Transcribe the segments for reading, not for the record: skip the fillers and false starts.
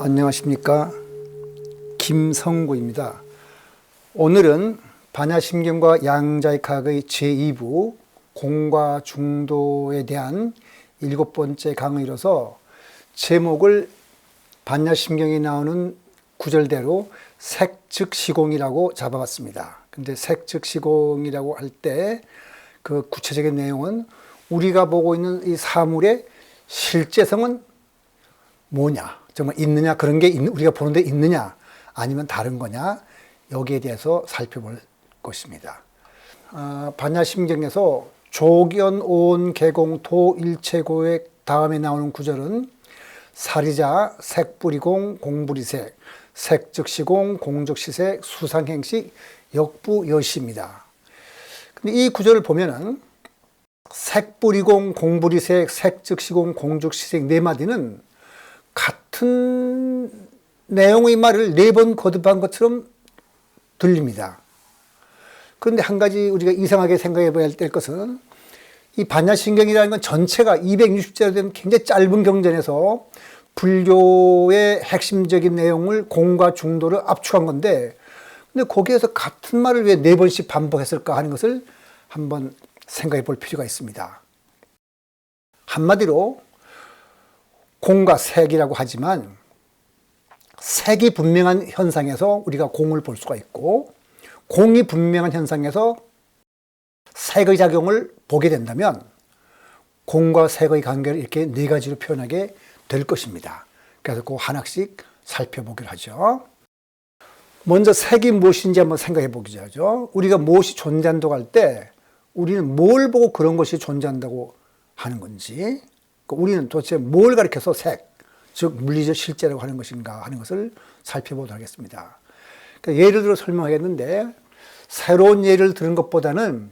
안녕하십니까, 김성구입니다. 오늘은 반야심경과 양자역학의 제2부 공과 중도에 대한 7번째 강의로서 제목을 반야심경에 나오는 구절대로 색즉시공이라고 잡아봤습니다. 근데 색즉시공이라고 할 때 그 구체적인 내용은 우리가 보고 있는 이 사물의 실제성은 뭐냐, 정말 있느냐, 그런 게 우리가 보는데 있느냐, 아니면 다른 거냐, 여기에 대해서 살펴볼 것입니다. 반야심경에서 조견 오온 개공 도 일체고의 다음에 나오는 구절은 사리자 색뿌리공 공부리색 색즉시공 공즉시색 수상행식 역부여시입니다. 근데 이 구절을 보면은 색뿌리공 공부리색 색즉시공 공즉시색 네 마디는 같은 내용의 말을 4번 거듭한 것처럼 들립니다. 그런데 한 가지 우리가 이상하게 생각해 봐야 될 것은 이 반야심경이라는 건 전체가 260자로 된 굉장히 짧은 경전에서 불교의 핵심적인 내용을 공과 중도를 압축한 건데, 근데 거기에서 같은 말을 왜 4번씩 반복했을까 하는 것을 한번 생각해 볼 필요가 있습니다. 한마디로 공과 색이라고 하지만 색이 분명한 현상에서 우리가 공을 볼 수가 있고, 공이 분명한 현상에서 색의 작용을 보게 된다면 공과 색의 관계를 이렇게 4가지로 표현하게 될 것입니다. 그래서 그 하나씩 살펴보기로 하죠. 먼저 색이 무엇인지 한번 생각해 보기로 하죠. 우리가 무엇이 존재한다고 할 때 우리는 뭘 보고 그런 것이 존재한다고 하는 건지, 우리는 도대체 뭘 가리켜서 색, 즉 물리적 실제라고 하는 것인가 하는 것을 살펴보도록 하겠습니다. 그러니까 예를 들어 설명하겠는데, 새로운 예를 들은 것보다는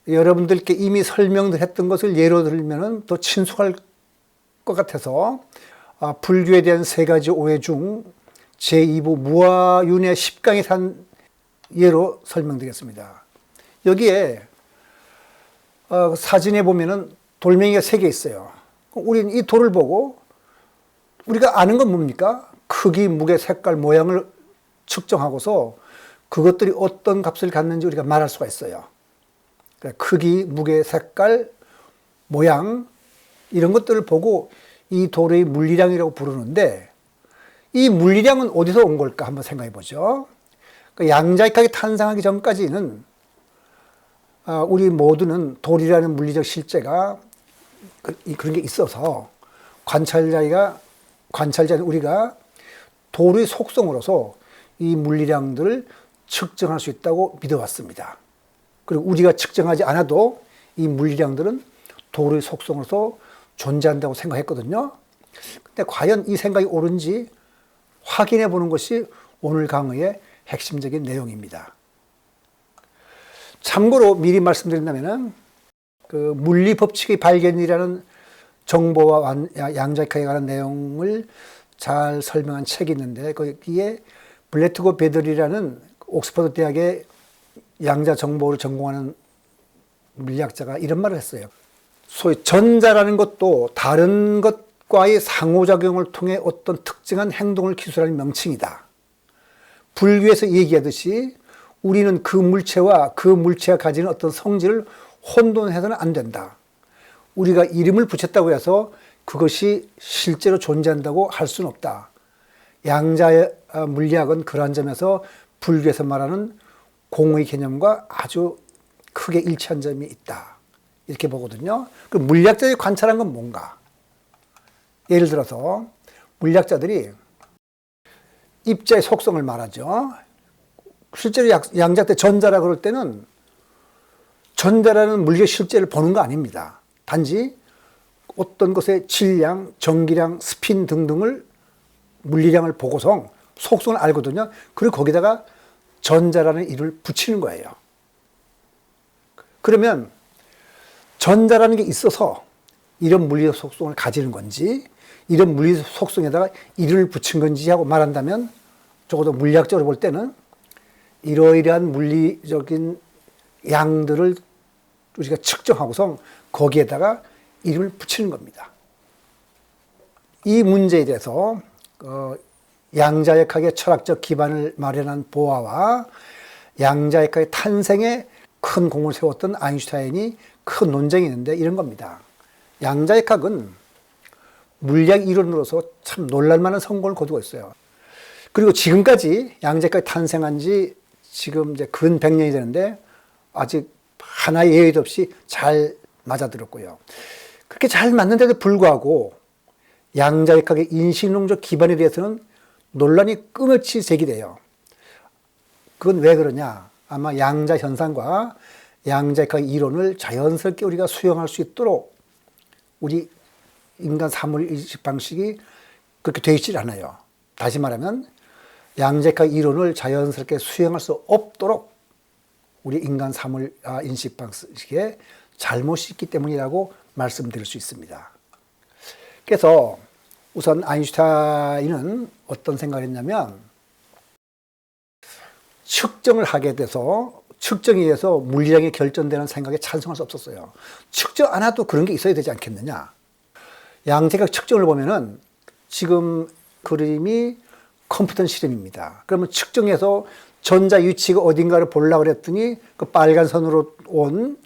여러분들께 이미 설명을 했던 것을 예로 들면 더 친숙할 것 같아서 불교에 대한 3가지 오해 중 제2부 무아윤회 10강에 산 예로 설명드리겠습니다. 여기에 사진에 보면은 돌멩이가 3개 있어요. 우리는 이 돌을 보고 우리가 아는 건 뭡니까? 크기, 무게, 색깔, 모양을 측정하고서 그것들이 어떤 값을 갖는지 우리가 말할 수가 있어요. 크기, 무게, 색깔, 모양, 이런 것들을 보고 이 돌의 물리량이라고 부르는데, 이 물리량은 어디서 온 걸까 한번 생각해 보죠. 양자역학이 탄생하기 전까지는 우리 모두는 돌이라는 물리적 실제가 그런 게 있어서 관찰자인 우리가 돌의 속성으로서 이 물리량들을 측정할 수 있다고 믿어왔습니다. 그리고 우리가 측정하지 않아도 이 물리량들은 돌의 속성으로서 존재한다고 생각했거든요. 근데 과연 이 생각이 옳은지 확인해 보는 것이 오늘 강의의 핵심적인 내용입니다. 참고로 미리 말씀드린다면 그 물리 법칙의 발견이라는 정보와 양자역학에 관한 내용을 잘 설명한 책이 있는데, 거기에 블레트고 베들이라는 옥스퍼드 대학의 양자 정보를 전공하는 물리학자가 이런 말을 했어요. 소위 전자라는 것도 다른 것과의 상호작용을 통해 어떤 특정한 행동을 기술하는 명칭이다. 불교에서 얘기하듯이 우리는 그 물체와 그 물체가 가지는 어떤 성질을 혼돈해서는 안 된다. 우리가 이름을 붙였다고 해서 그것이 실제로 존재한다고 할 수는 없다. 양자 물리학은 그러한 점에서 불교에서 말하는 공의 개념과 아주 크게 일치한 점이 있다. 이렇게 보거든요. 그 물리학자들이 관찰한 건 뭔가? 예를 들어서 물리학자들이 입자의 속성을 말하죠. 실제로 양자 때 전자라 그럴 때는 전자라는 물리의 실제를 보는 거 아닙니다. 단지 어떤 것의 질량, 전기량, 스핀 등등을 물리량을 보고서 속성을 알거든요. 그리고 거기다가 전자라는 이름을 붙이는 거예요. 그러면 전자라는 게 있어서 이런 물리적 속성을 가지는 건지, 이런 물리적 속성에다가 이름을 붙인 건지 하고 말한다면, 적어도 물리학적으로 볼 때는 이러이러한 물리적인 양들을 우리가 측정하고서 거기에다가 이름을 붙이는 겁니다. 이 문제에 대해서 양자역학의 철학적 기반을 마련한 보아와 양자역학의 탄생에 큰 공을 세웠던 아인슈타인이 큰 논쟁이 있는데 이런 겁니다. 양자역학은 물리학 이론으로서 참 놀랄만한 성공을 거두고 있어요. 그리고 지금까지 양자역학이 탄생한 지 지금 이제 근 100년이 되는데 아직 하나의 예외도 없이 잘 맞아들었고요. 그렇게 잘 맞는데도 불구하고 양자역학의 인식론적 기반에 대해서는 논란이 끊임없이 제기돼요. 그건 왜 그러냐? 아마 양자 현상과 양자역학 이론을 자연스럽게 우리가 수용할 수 있도록 우리 인간 사물 인식 방식이 그렇게 되어 있지 않아요. 다시 말하면 양자역학 이론을 자연스럽게 수용할 수 없도록 우리 인간 사물 인식 방식에 잘못이 있기 때문이라고 말씀드릴 수 있습니다. 그래서 우선 아인슈타인은 어떤 생각을 했냐면 측정을 하게 돼서 측정에 의해서 물리량이 결정되는 생각에 찬성할 수 없었어요. 측정 안 해도 그런 게 있어야 되지 않겠느냐. 양자역학 측정을 보면은 지금 그림이 컴퓨터 실험입니다. 그러면 측정해서 전자 위치가 어딘가를 보려고 그랬더니 그 빨간 선으로 온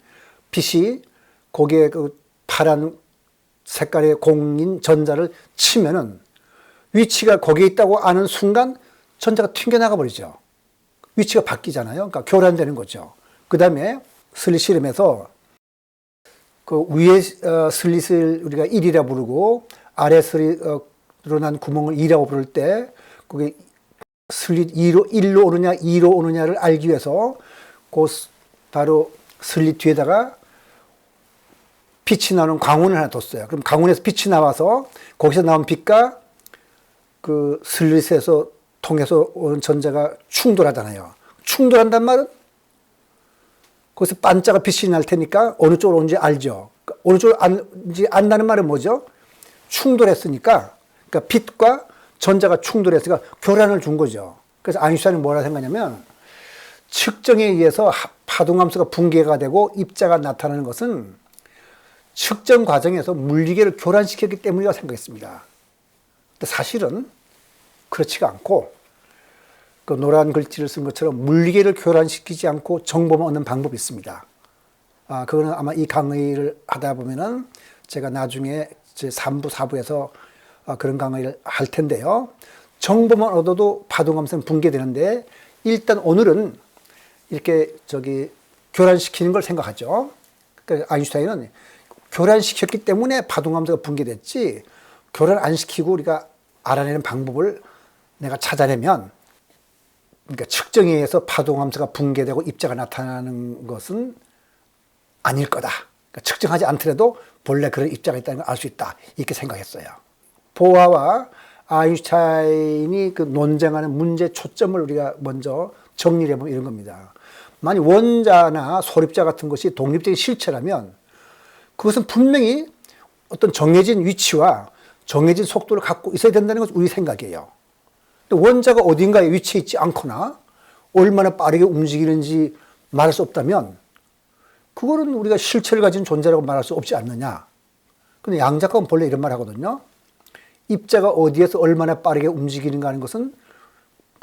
빛이 거기에 그 파란 색깔의 공인 전자를 치면은 위치가 거기에 있다고 아는 순간 전자가 튕겨나가 버리죠. 위치가 바뀌잖아요. 그러니까 교란되는 거죠. 그 다음에 슬릿 실험에서 그 위에 슬릿을 우리가 1이라 부르고 아래 슬릿으로 난 구멍을 2라고 부를 때 거기 슬릿 1로 오느냐 2로 오느냐를 알기 위해서 그 바로 슬릿 뒤에다가 빛이 나오는 광원을 하나 뒀어요. 그럼 광원에서 빛이 나와서 거기서 나온 빛과 그 슬릿에서 통해서 오는 전자가 충돌하잖아요. 충돌한단 말은 거기서 반짝한 빛이 날 테니까 어느 쪽으로 오는지 알죠. 어느 쪽으로 안다는 말은 뭐죠? 충돌했으니까 그러니까 빛과 전자가 충돌했으니까 교란을 준 거죠. 그래서 아인슈타인은 뭐라 생각하냐면 측정에 의해서 파동함수가 붕괴가 되고 입자가 나타나는 것은 측정 과정에서 물리계를 교란시켰기 때문이라고 생각했습니다. 근데 사실은 그렇지가 않고 그 노란 글씨를 쓴 것처럼 물리계를 교란시키지 않고 정보만 얻는 방법이 있습니다. 그거는 아마 이 강의를 하다 보면은 제가 나중에 제 3부, 4부에서 그런 강의를 할 텐데요. 정보만 얻어도 파동함수는 붕괴되는데 일단 오늘은 이렇게 교란시키는 걸 생각하죠. 그러니까 아인슈타인은 교란시켰기 때문에 파동함수가 붕괴됐지 교란 안 시키고 우리가 알아내는 방법을 내가 찾아내면 그러니까 측정에 의해서 파동함수가 붕괴되고 입자가 나타나는 것은 아닐 거다. 그러니까 측정하지 않더라도 본래 그런 입자가 있다는 걸 알 수 있다. 이렇게 생각했어요. 보아와 아인슈타인이 그 논쟁하는 문제 초점을 우리가 먼저 정리를 해보면 이런 겁니다. 만약 원자나 소립자 같은 것이 독립적인 실체라면 그것은 분명히 어떤 정해진 위치와 정해진 속도를 갖고 있어야 된다는 것이 우리 생각이에요. 근데 원자가 어딘가에 위치해 있지 않거나 얼마나 빠르게 움직이는지 말할 수 없다면 그거는 우리가 실체를 가진 존재라고 말할 수 없지 않느냐. 근데 양자역학은 본래 이런 말 하거든요. 입자가 어디에서 얼마나 빠르게 움직이는가 하는 것은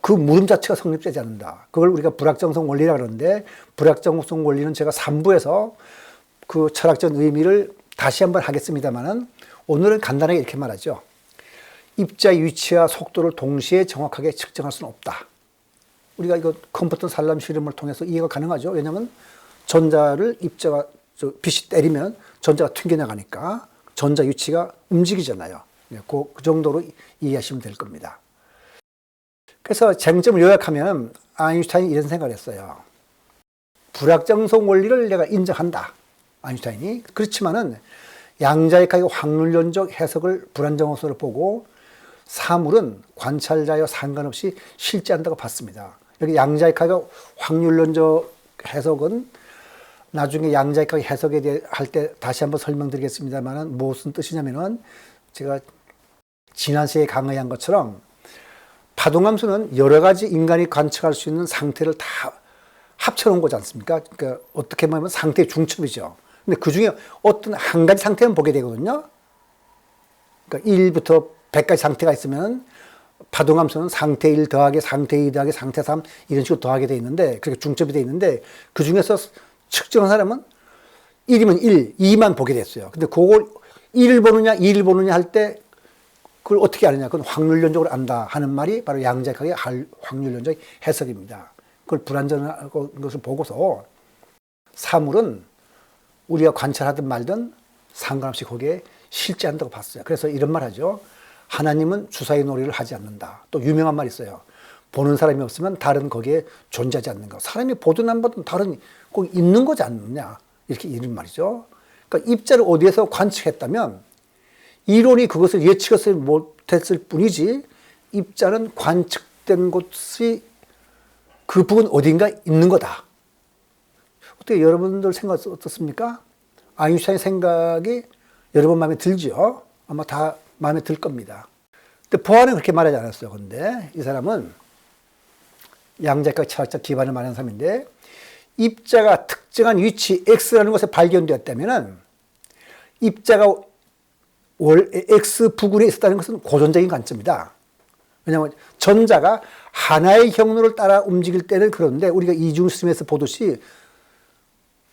그 물음 자체가 성립되지 않는다. 그걸 우리가 불확정성 원리라고 그러는데 불확정성 원리는 제가 3부에서 그 철학적 의미를 다시 한번 하겠습니다만은 오늘은 간단하게 이렇게 말하죠. 입자의 위치와 속도를 동시에 정확하게 측정할 수는 없다. 우리가 이거 컴퓨터 산람 실험을 통해서 이해가 가능하죠. 왜냐하면 전자를 빛이 때리면 전자가 튕겨나가니까 전자 위치가 움직이잖아요. 그 정도로 이해하시면 될 겁니다. 그래서 쟁점을 요약하면 아인슈타인이 이런 생각을 했어요. 불확정성 원리를 내가 인정한다. 아인슈타인이. 그렇지만은 양자역학의 확률론적 해석을 불안정성으로 보고 사물은 관찰자와 상관없이 실제한다고 봤습니다. 여기 양자역학의 확률론적 해석은 나중에 양자역학 해석에 대해 할 때 다시 한번 설명드리겠습니다만은 무슨 뜻이냐면은 제가 지난 시간에 강의한 것처럼 파동함수는 여러 가지 인간이 관측할 수 있는 상태를 다 합쳐놓은 거지 않습니까? 그러니까 어떻게 보면 상태의 중첩이죠. 근데 그 중에 어떤 한 가지 상태만 보게 되거든요. 그러니까 1부터 100까지 상태가 있으면 파동함수는 상태 1 더하기 상태 2 더하기 상태 3 이런 식으로 더하게 돼 있는데, 그렇게 중첩이 돼 있는데, 그 중에서 측정한 사람은 1이면 1, 2만 보게 됐어요. 근데 그걸 1을 보느냐 2를 보느냐 할 때 그걸 어떻게 아느냐, 그건 확률론적으로 안다 하는 말이 바로 양자역학의 확률론적 해석입니다. 그걸 불완전한 것을 보고서 사물은 우리가 관찰하든 말든 상관없이 거기에 실제한다고 봤어요. 그래서 이런 말 하죠. 하나님은 주사위 놀이를 하지 않는다. 또 유명한 말이 있어요. 보는 사람이 없으면 달은 거기에 존재하지 않는 거. 사람이 보든 안 보든 달은 꼭 있는 거지 않느냐. 이렇게 이런 말이죠. 그러니까 입자를 어디에서 관측했다면 이론이 그것을 예측을 못했을 뿐이지, 입자는 관측된 곳이 그 부분 어딘가 있는 거다. 어떻게 여러분들 생각 어떻습니까? 아인슈타인 생각이 여러분 마음에 들죠? 아마 다 마음에 들 겁니다. 근데 보아는 그렇게 말하지 않았어요. 근데 이 사람은 양자역학 철학자 기반을 말하는 사람인데, 입자가 특정한 위치 X라는 곳에 발견되었다면 입자가 X 부근에 있었다는 것은 고전적인 관점이다. 왜냐하면 전자가 하나의 경로를 따라 움직일 때는 그런데, 우리가 이중스트림에서 보듯이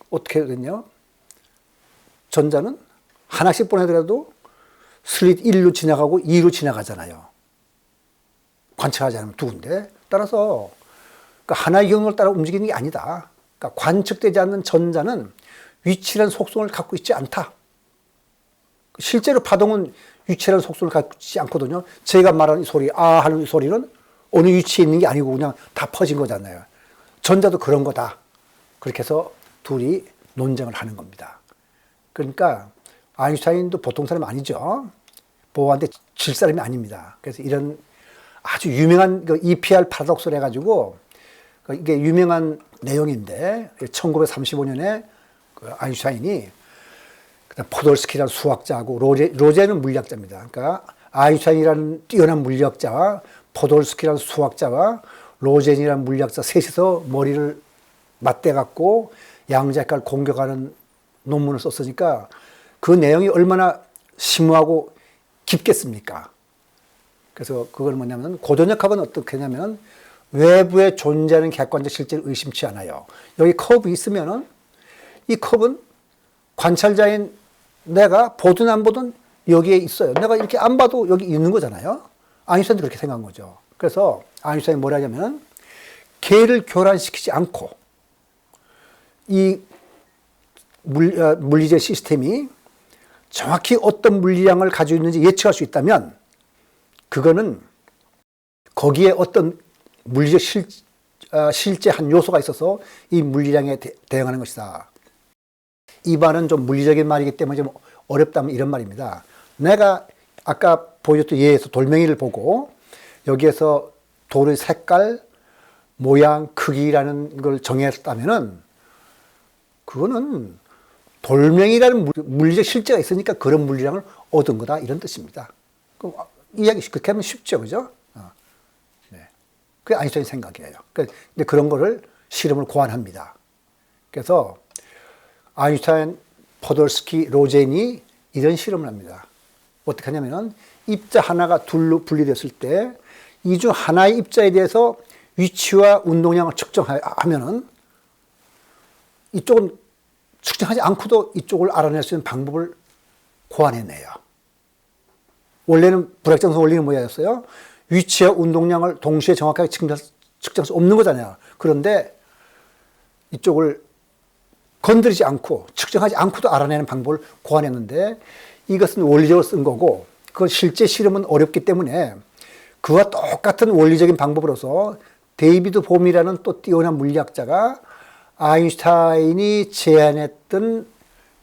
어떻게 되거든요? 전자는 하나씩 보내더라도 슬릿 1로 지나가고 2로 지나가잖아요. 관측하지 않으면 두 군데. 따라서 그러니까 하나의 경로를 따라 움직이는 게 아니다. 그러니까 관측되지 않는 전자는 위치라는 속성을 갖고 있지 않다. 실제로 파동은 위치라는 속성을 갖고 있지 않거든요. 제가 말하는 이 소리, 아 하는 이 소리는 어느 위치에 있는 게 아니고 그냥 다 퍼진 거잖아요. 전자도 그런 거다. 그렇게 해서 둘이 논쟁을 하는 겁니다. 그러니까 아인슈타인도 보통 사람 아니죠. 보아한테 질 사람이 아닙니다. 그래서 이런 아주 유명한 EPR 파라독스를 해가지고, 이게 유명한 내용인데 1935년에 아인슈타인이 포돌스키라는 수학자하고 로제는 물리학자입니다. 그러니까 아인슈타인이라는 뛰어난 물리학자와 포돌스키라는 수학자와 로젠이라는 물리학자 셋이서 머리를 맞대갖고 양자역학을 공격하는 논문을 썼으니까 그 내용이 얼마나 심오하고 깊겠습니까? 그래서 그건 뭐냐면, 고전역학은 어떻게 하냐면 외부에 존재하는 객관적 실제를 의심치 않아요. 여기 커브 있으면은 이 커브는 관찰자인 내가 보든 안 보든 여기에 있어요. 내가 이렇게 안 봐도 여기 있는 거잖아요. 아인슈타인도 그렇게 생각한 거죠. 그래서 아인슈타인이 뭐라 하냐면, 개를 교란시키지 않고 이 물리적 시스템이 정확히 어떤 물리량을 가지고 있는지 예측할 수 있다면 그거는 거기에 어떤 물리적 실제 한 요소가 있어서 이 물리량에 대응하는 것이다. 이 말은 좀 물리적인 말이기 때문에 좀 어렵다면 이런 말입니다. 내가 아까 보여줬던 예에서 돌멩이를 보고 여기에서 돌의 색깔, 모양, 크기라는 걸 정했다면은 그거는 돌멩이라는 물리적 실제가 있으니까 그런 물리량을 얻은 거다, 이런 뜻입니다. 이야기 그렇게 하면 쉽죠, 그죠? 네. 그게 아인슈타인 생각이에요. 근데 그런 거를 실험을 고안합니다. 그래서 아인슈타인, 포돌스키, 로젠이 이런 실험을 합니다. 어떻게 하냐면은 입자 하나가 둘로 분리됐을 때 이 중 하나의 입자에 대해서 위치와 운동량을 측정하면은 이쪽은 측정하지 않고도 이쪽을 알아낼 수 있는 방법을 고안해내요. 원래는 불확정성 원리는 뭐였어요? 위치와 운동량을 동시에 정확하게 측정할 수 없는 거잖아요. 그런데 이쪽을 건드리지 않고 측정하지 않고도 알아내는 방법을 고안했는데, 이것은 원리적으로 쓴 거고, 그건 실제 실험은 어렵기 때문에 그와 똑같은 원리적인 방법으로서 데이비드 봄이라는 또 뛰어난 물리학자가 아인슈타인이 제안했던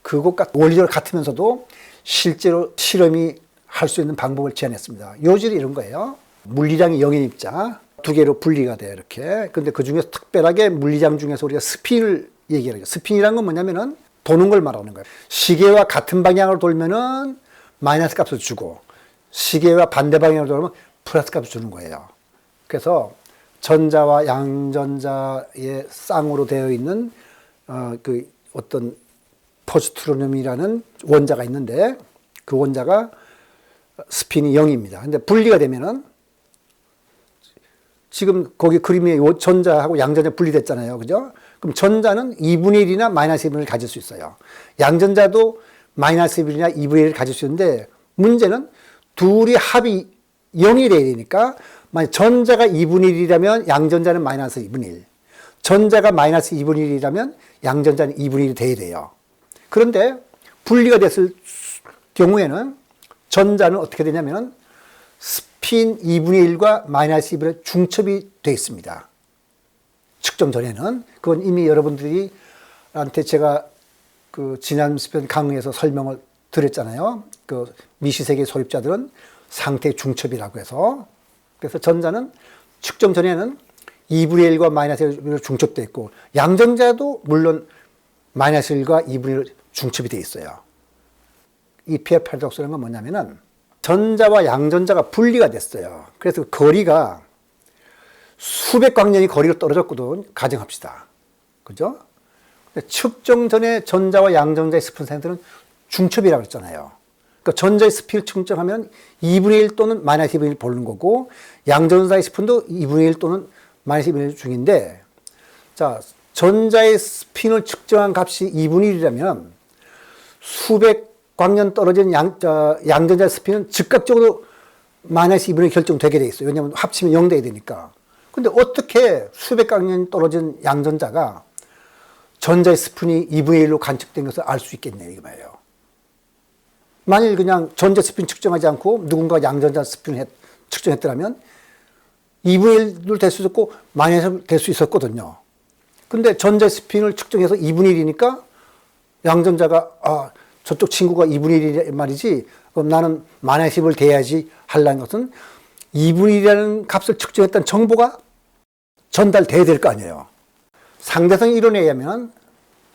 그것과 원리적으로 같으면서도 실제로 실험이 할 수 있는 방법을 제안했습니다. 요질이 이런 거예요. 물리량이 영인 입자 두 개로 분리가 돼요, 이렇게. 근데 그 중에서 특별하게 물리량 중에서 우리가 스핀을 얘기하죠. 스핀이라는 건 뭐냐면은 도는 걸 말하는 거예요. 시계와 같은 방향으로 돌면은 마이너스 값을 주고, 시계와 반대 방향으로 돌면 플러스 값을 주는 거예요. 그래서 전자와 양전자의 쌍으로 되어 있는 그 어떤 포스트로놈이라는 원자가 있는데 그 원자가 스핀이 0입니다. 근데 분리가 되면은 지금 거기 그림에 전자하고 양전자 분리됐잖아요. 그죠? 그럼 전자는 2분의 1이나 마이너스 2분의 1을 가질 수 있어요. 양전자도 마이너스 1이나 2분의 1을 가질 수 있는데 문제는 둘이 합이 0이 돼야 되니까 만약 전자가 2분의 1이라면 양전자는 마이너스 2분의 1. 전자가 마이너스 2분의 1이라면 양전자는 2분의 1이 돼야 돼요. 그런데 분리가 됐을 경우에는 전자는 어떻게 되냐면 스핀 2분의 1과 마이너스 2분의 1 중첩이 되어 있습니다. 측정 전에는. 그건 이미 여러분들이 한테 제가 그 지난 스편 강의에서 설명을 드렸잖아요. 그 미시세계 소립자들은 상태 중첩이라고 해서. 그래서 전자는 측정 전에는 2분의 1과 마이너스 1로 중첩되어 있고 양전자도 물론 마이너스 1과 2분의 1 중첩이 되어 있어요. 이 피어 패러독스라는 건 뭐냐면은 전자와 양전자가 분리가 됐어요. 그래서 거리가 수백 광년이 거리가 떨어졌거든. 가정합시다. 그죠? 측정 전에 전자와 양전자의 스핀 상태는 중첩이라고 했잖아요. 그러니까 전자의 스핀을 측정하면 2분의 1 또는 마이너스 2분의 1 보는 거고 양전자의 스핀도 2분의 1 또는 마이너스 2분의 1 중인데 자, 전자의 스핀을 측정한 값이 2분의 1이라면 수백 광년 떨어진 양전자 스핀은 즉각적으로 마이너스 2분의 1 결정되게 돼 있어요. 왜냐하면 합치면 0 돼야 되니까. 근데 어떻게 수백 광년 떨어진 양전자가 전자의 스핀이 2분의 1로 관측된 것을 알 수 있겠네요. 이거 말이에요. 만일 그냥 전자 스핀 측정하지 않고 누군가 양전자 스핀을 측정했더라면 2분의 1로 될 수 있었고 마이너스 될 수 있었거든요. 근데 전자 스핀을 측정해서 2분의 1이니까 양전자가 저쪽 친구가 2분의 1이 말이지 그럼 나는 마이너스 10을 대야지 하려는 것은 2분의 1이라는 값을 측정했다는 정보가 전달돼야 될 거 아니에요. 상대성 이론에 의하면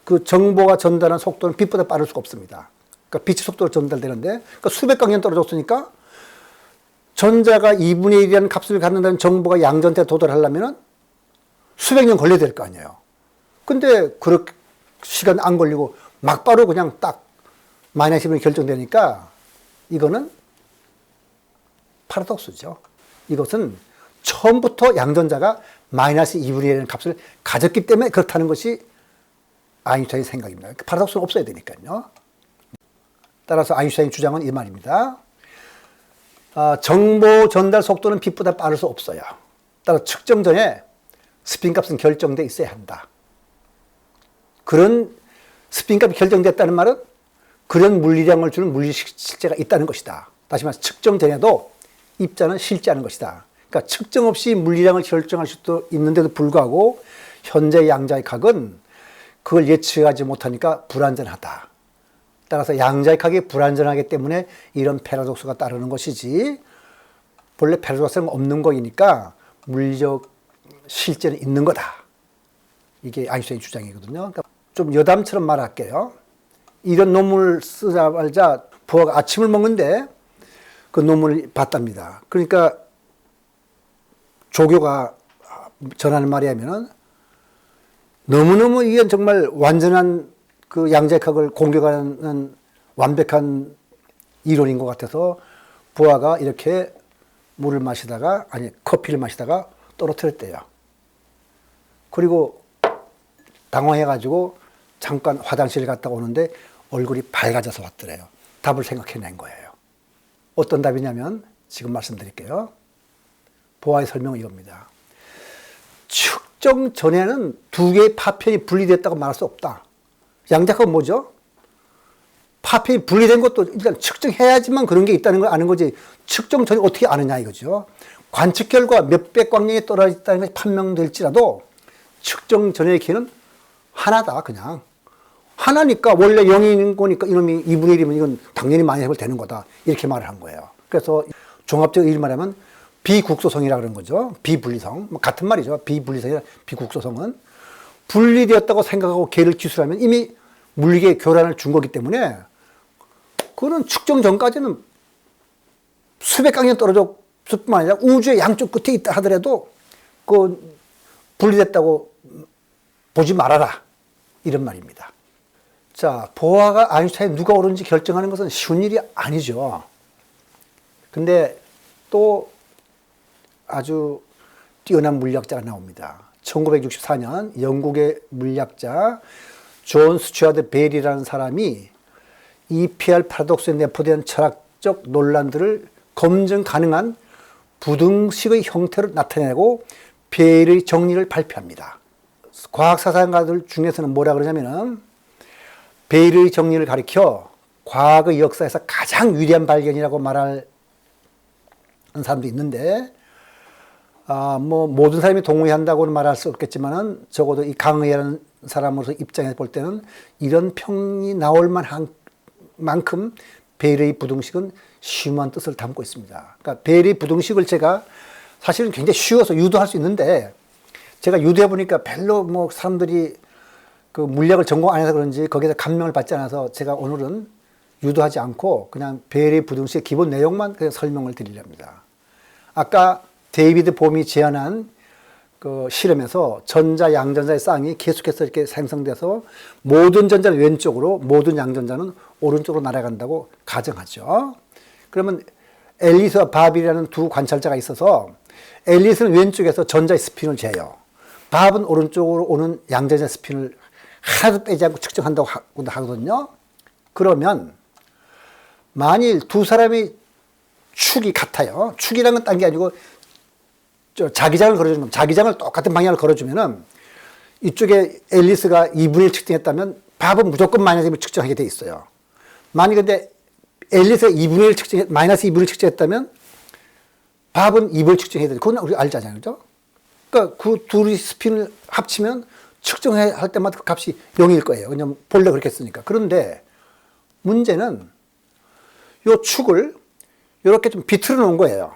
그 정보가 전달하는 속도는 빛보다 빠를 수가 없습니다. 그러니까 빛의 속도로 전달되는데 그러니까 수백 광년 떨어졌으니까 전자가 2분의 1이라는 값을 갖는다는 정보가 양전자에 도달하려면 수백 년 걸려야 될 거 아니에요. 근데 그렇게 시간 안 걸리고 막바로 그냥 딱 마이너스 10이 결정되니까 이거는 파라독스죠. 이것은 처음부터 양전자가 마이너스 2분의 1이라는 값을 가졌기 때문에 그렇다는 것이 아인슈타인의 생각입니다. 파라독스는 없어야 되니까요. 따라서 아인슈타인 주장은 이 말입니다. 정보 전달 속도는 빛보다 빠를 수 없어요. 따라 측정 전에 스핀 값은 결정돼 있어야 한다. 그런 스핀 값이 결정됐다는 말은 그런 물리량을 주는 물리 실제가 있다는 것이다. 다시 말해서 측정 전에도 입자는 실제하는 것이다. 그러니까 측정 없이 물리량을 결정할 수도 있는데도 불구하고 현재 양자의 각은 그걸 예측하지 못하니까 불완전하다. 따라서 양자의 각이 불완전하기 때문에 이런 패러독스가 따르는 것이지 본래 패러독스는 없는 거이니까 물리적 실제는 있는 거다. 이게 아인슈타인 주장이거든요. 그러니까 좀 여담처럼 말할게요. 이런 논문을 쓰자마자 부하가 아침을 먹는데 그 논문을 봤답니다. 그러니까 조교가 전하는 말이 하면은 너무너무 이건 정말 완전한 그 양자역학을 공격하는 완벽한 이론인 것 같아서 부하가 이렇게 물을 마시다가 아니 커피를 마시다가 떨어뜨렸대요. 그리고 당황해가지고 잠깐 화장실 갔다 오는데 얼굴이 밝아져서 왔더래요. 답을 생각해낸 거예요. 어떤 답이냐면 지금 말씀드릴게요. 보아의 설명은 이겁니다. 측정 전에는 두 개의 파편이 분리됐다고 말할 수 없다. 양자역학은 뭐죠? 파편이 분리된 것도 일단 측정해야지만 그런 게 있다는 걸 아는 거지 측정 전에 어떻게 아느냐 이거죠. 관측 결과 몇백 광년이 떨어져 있다는 것이 판명될지라도 측정 전의 키는 하나다 그냥. 하나니까 원래 0인 거니까 이놈이 2분의 1이면 이건 당연히 마이너스 되는 거다. 이렇게 말을 한 거예요. 그래서 종합적으로 일 말하면 비국소성이라 그런 거죠. 비분리성. 같은 말이죠. 비분리성이나 비국소성은 분리되었다고 생각하고 걔를 기술하면 이미 물리계의 교란을 준 거기 때문에 그거는 측정 전까지는 수백 광년 떨어졌을 뿐만 아니라 우주의 양쪽 끝에 있다 하더라도 그 분리됐다고 보지 말아라. 이런 말입니다. 자, 보아가 아인슈타인 누가 옳은지 결정하는 것은 쉬운 일이 아니죠. 근데 또 아주 뛰어난 물리학자가 나옵니다. 1964년 영국의 물리학자 존 스튜어트 벨이라는 사람이 EPR 파라독스에 내포된 철학적 논란들을 검증 가능한 부등식의 형태로 나타내고 벨의 정리를 발표합니다. 과학사상가들 중에서는 뭐라 그러냐면은 벨의 정리를 가리켜 과학의 역사에서 가장 위대한 발견이라고 말하는 사람도 있는데, 뭐 모든 사람이 동의한다고는 말할 수 없겠지만은 적어도 이 강의하는 사람으로서 입장에서 볼 때는 이런 평이 나올 만한 만큼 벨의 부등식은 심오한 뜻을 담고 있습니다. 그러니까 벨의 부등식을 제가 사실은 굉장히 쉬워서 유도할 수 있는데, 제가 유도해 보니까 별로 뭐 사람들이 그 물리학을 전공 안 해서 그런지 거기에서 감명을 받지 않아서 제가 오늘은 유도하지 않고 그냥 벨의 부등식의 기본 내용만 그냥 설명을 드리렵니다. 아까 데이비드 봄이 제안한 그 실험에서 전자, 양전자의 쌍이 계속해서 이렇게 생성돼서 모든 전자는 왼쪽으로, 모든 양전자는 오른쪽으로 날아간다고 가정하죠. 그러면 앨리스와 바빌이라는 두 관찰자가 있어서 앨리스는 왼쪽에서 전자의 스핀을 재요. 바빌은 오른쪽으로 오는 양전자의 스핀을 하나도 빼지 않고 측정한다고 하거든요. 그러면 만일 두 사람의 축이 같아요. 축이라는 건 딴 게 아니고 자기장을 걸어주는 겁니다. 자기장을 똑같은 방향을 걸어주면은 이쪽에 앨리스가 2분의 1 측정했다면 밥은 무조건 마이너스 2분을 측정하게 돼 있어요. 만약 근데 앨리스가 2분의 1 측정, 마이너스 2분을 측정했다면 밥은 2분을 측정해야 돼요. 그건 우리가 알잖아요. 그죠? 그러니까 그 둘이 스핀을 합치면 측정할 때마다 그 값이 0일 거예요. 왜냐면 본래 그렇게 했으니까. 그런데 문제는 요 축을 이렇게 좀 비틀어 놓은 거예요.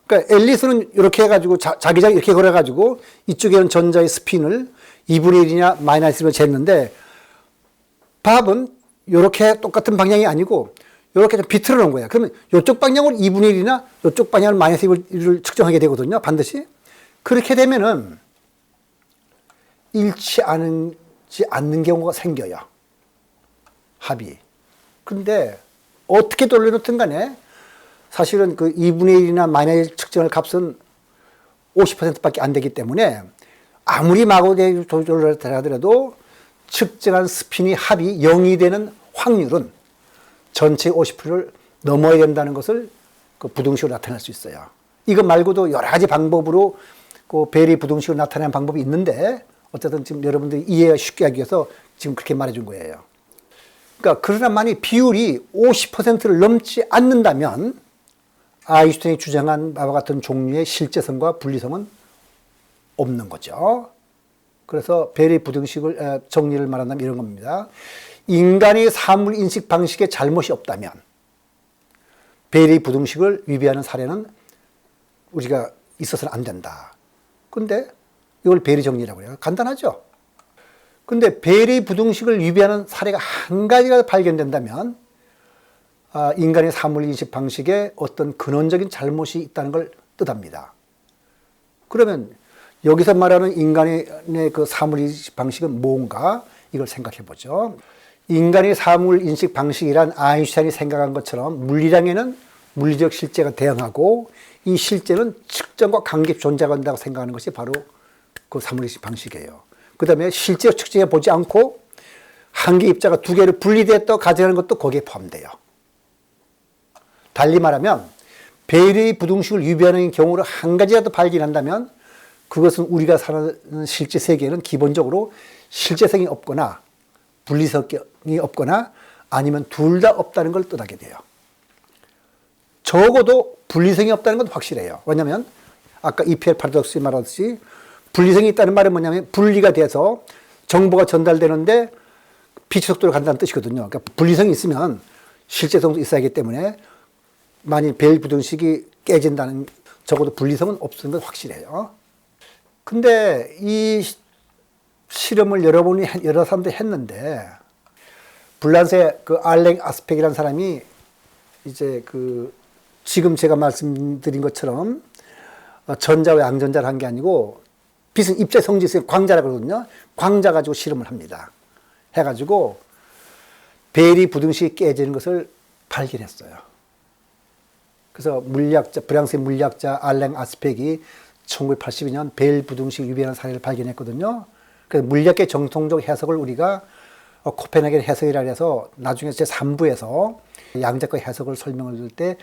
그러니까 앨리스는 이렇게 해가지고 자기장 이렇게 걸어가지고 이쪽에는 전자의 스핀을 2분의 1이냐 마이너스 1을 쟀는데 밥은 이렇게 똑같은 방향이 아니고 이렇게 좀 비틀어 놓은 거예요. 그러면 이쪽 방향으로 2분의 1이나 이쪽 방향으로 마이너스 1을 측정하게 되거든요. 반드시. 그렇게 되면은 일치하지 않는 경우가 생겨요. 합이. 근데 어떻게 돌려놓든 간에 사실은 그 2분의 1이나 마이너스 1 측정할 값은 50%밖에 안 되기 때문에 아무리 마구 조절을 하더라도 측정한 스핀이 합이 0이 되는 확률은 전체 50%를 넘어야 된다는 것을 그 부등식으로 나타낼 수 있어요. 이거 말고도 여러 가지 방법으로 그 벨의 부등식으로 나타내는 방법이 있는데 어쨌든 지금 여러분들이 이해가 쉽게 하기 위해서 지금 그렇게 말해준 거예요. 그러니까 그러나 만약 비율이 50%를 넘지 않는다면 아인슈타인이 주장한 바와 같은 종류의 실제성과 분리성은 없는 거죠. 그래서 벨의 부등식을 정리를 말한다면 이런 겁니다. 인간의 사물 인식 방식에 잘못이 없다면 벨의 부등식을 위배하는 사례는 우리가 있어서는 안 된다. 근데 이걸 벨의 정리라고 해요. 간단하죠? 근데 벨의 부등식을 위배하는 사례가 한 가지라도 발견된다면 인간의 사물인식 방식에 어떤 근원적인 잘못이 있다는 걸 뜻합니다. 그러면 여기서 말하는 인간의 그 사물인식 방식은 뭔가 이걸 생각해 보죠. 인간의 사물인식 방식이란 아인슈타인이 생각한 것처럼 물리량에는 물리적 실제가 대응하고 이 실제는 측정과 관계 존재가 된다고 생각하는 것이 바로 그 사물인식 방식이에요. 그 다음에 실제 측정해 보지 않고 한 개 입자가 두 개를 분리됐다고 가정하는 것도 거기에 포함돼요. 달리 말하면 벨의 부등식을 위배하는 경우를 한 가지라도 발견한다면 그것은 우리가 사는 실제 세계에는 기본적으로 실제성이 없거나 분리성이 없거나 아니면 둘 다 없다는 걸 뜻하게 돼요. 적어도 분리성이 없다는 건 확실해요. 왜냐하면 아까 EPR 파라독스 말하듯이 분리성이 있다는 말은 뭐냐면 분리가 돼서 정보가 전달되는데 빛의 속도로 간다는 뜻이거든요. 그러니까 분리성이 있으면 실제성도 있어야 하기 때문에 만일 벨 부등식이 깨진다는 적어도 분리성은 없는 건 확실해요. 근데 이 실험을 여러 사람들이 했는데 불란서의 그 알랭 아스펙이라는 사람이 이제 그 지금 제가 말씀드린 것처럼 전자와 양전자를 한 게 아니고 빛은 입자 성질이 광자라고 그러거든요. 광자 가지고 실험을 합니다. 해가지고 베리 부등식이 깨지는 것을 발견했어요. 그래서 프랑스의 물리학자 알랭 아스펙이 1982년 벨 부등식 유변한 사례를 발견했거든요. 그래서 물리학의 정통적 해석을 우리가 코펜하겐 해석이라 해서 나중에 제 3부에서 양자과 해석을 설명을 줄 때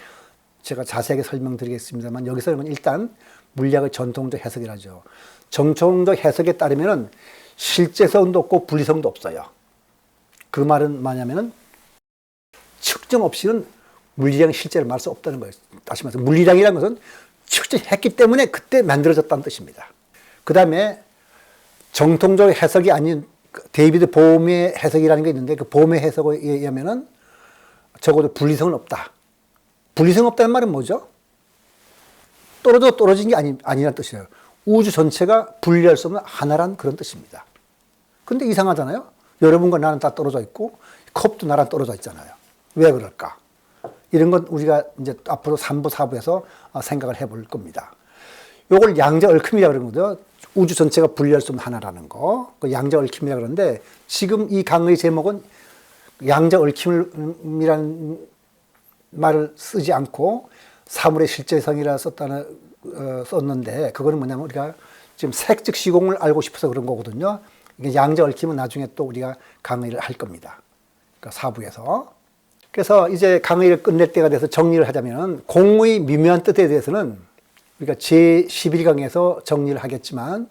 제가 자세하게 설명드리겠습니다만, 여기서는 일단 물리학의 전통적 해석이라죠. 정통적 해석에 따르면 실제성도 없고 분리성도 없어요. 그 말은 뭐냐면은 측정 없이는 물리량이 실제로 말할 수 없다는 거예요. 다시 말해서 물리량이라는 것은 측정했기 때문에 그때 만들어졌다는 뜻입니다. 그 다음에 정통적 해석이 아닌 데이비드 보험의 해석이라는 게 있는데, 그 보험의 해석에 의하면은 적어도 분리성은 없다. 분리성 없다는 말은 뭐죠? 떨어진 게 아니라는 뜻이에요. 우주 전체가 분리할 수 없는 하나란 그런 뜻입니다. 근데 이상하잖아요. 여러분과 나는 다 떨어져 있고 컵도 나랑 떨어져 있잖아요. 왜 그럴까? 이런 건 우리가 이제 앞으로 3부, 4부에서 생각을 해볼 겁니다. 요걸 양자 얽힘이라고 그러는 거죠. 우주 전체가 분리할 수 없는 하나라는 거. 그 양자 얽힘이라고 그러는데, 지금 이 강의 제목은 양자 얽힘이라는 말을 쓰지 않고 사물의 실제성이라 썼는데, 그거는 뭐냐면 우리가 지금 색즉 시공을 알고 싶어서 그런 거거든요. 이게 양자 얽힘은 나중에 또 우리가 강의를 할 겁니다. 그러니까 4부에서. 그래서 이제 강의를 끝낼 때가 돼서 정리를 하자면, 공의 미묘한 뜻에 대해서는 우리가 제11강에서 정리를 하겠지만,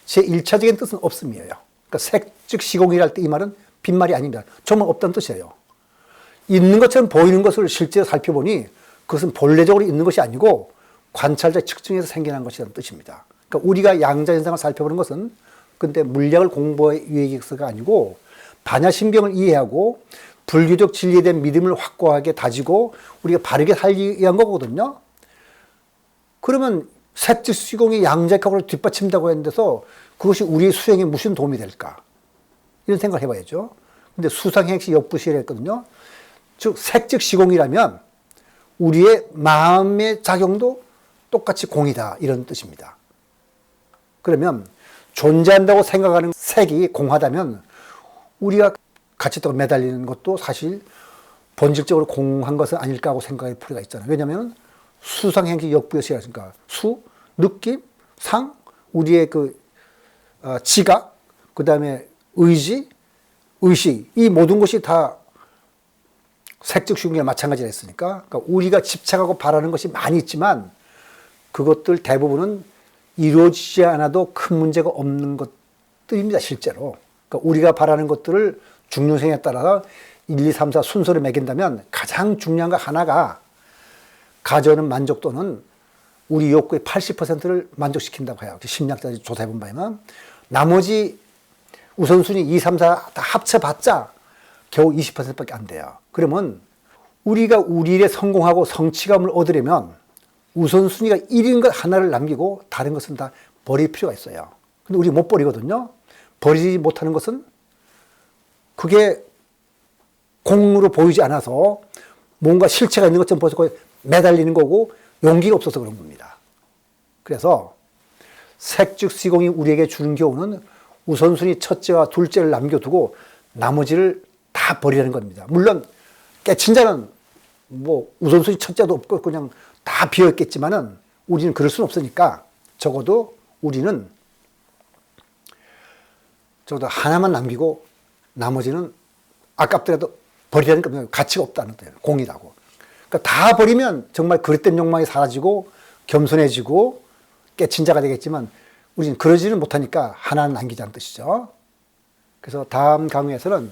제1차적인 뜻은 없음이에요. 그러니까 색즉 시공이랄 때 이 말은 빈말이 아닙니다. 정말 없다는 뜻이에요. 있는 것처럼 보이는 것을 실제로 살펴보니 그것은 본래적으로 있는 것이 아니고 관찰자 측정에서 생겨난 것이라는 뜻입니다. 그러니까 우리가 양자 현상을 살펴보는 것은 근데 물리학을 공부의 위해서가 아니고 반야신경을 이해하고 불교적 진리에 대한 믿음을 확고하게 다지고 우리가 바르게 살기 위한 거거든요. 그러면 색즉 시공이 양자역학을 뒷받침다고 했는데서 그것이 우리의 수행에 무슨 도움이 될까? 이런 생각을 해봐야죠. 근데 수상행시 역부시를 했거든요. 즉 색즉 시공이라면 우리의 마음의 작용도 똑같이 공이다, 이런 뜻입니다. 그러면 존재한다고 생각하는 색이 공하다면 우리가 같이 또 매달리는 것도 사실 본질적으로 공한 것은 아닐까 하고 생각할 필요가 있잖아요. 왜냐하면 수상행시 역부여시가 있으니까 수, 느낌, 상, 우리의 지각, 그 다음에 의지, 의식, 이 모든 것이 다 색즉 시공이와 마찬가지가 있으니까, 그러니까 우리가 집착하고 바라는 것이 많이 있지만 그것들 대부분은 이루어지지 않아도 큰 문제가 없는 것들입니다, 실제로. 그러니까 우리가 바라는 것들을 중요성에 따라서 1, 2, 3, 4 순서를 매긴다면 가장 중요한 거 하나가 가져오는 만족도는 우리 욕구의 80%를 만족시킨다고 해요. 심리학자들이 조사해본 바에는. 나머지 우선순위 2, 3, 4 다 합쳐봤자 겨우 20%밖에 안 돼요. 그러면 우리가 우리 일에 성공하고 성취감을 얻으려면 우선순위가 1인 것 하나를 남기고 다른 것은 다 버릴 필요가 있어요. 근데 우리 못 버리거든요. 버리지 못하는 것은 그게 공으로 보이지 않아서 뭔가 실체가 있는 것처럼 보여서 매달리는 거고 용기가 없어서 그런 겁니다. 그래서 색즉 시공이 우리에게 주는 교훈은 우선순위 첫째와 둘째를 남겨두고 나머지를 다 버리라는 겁니다. 물론 깨친 자는 뭐 우선순위 첫째도 없고 그냥 다 비어있겠지만은 우리는 그럴 수는 없으니까 적어도 우리는 적어도 하나만 남기고 나머지는 아깝더라도 버리라는 겁니다. 가치가 없다는 뜻이에요. 공이라고. 그러니까 다 버리면 정말 그릇된 욕망이 사라지고 겸손해지고 깨친 자가 되겠지만 우리는 그러지는 못하니까 하나는 남기자는 뜻이죠. 그래서 다음 강의에서는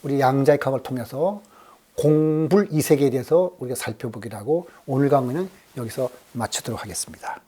우리 양자역학을 통해서 공불 이세계에 대해서 우리가 살펴보기로 하고 오늘 강의는 여기서 마치도록 하겠습니다.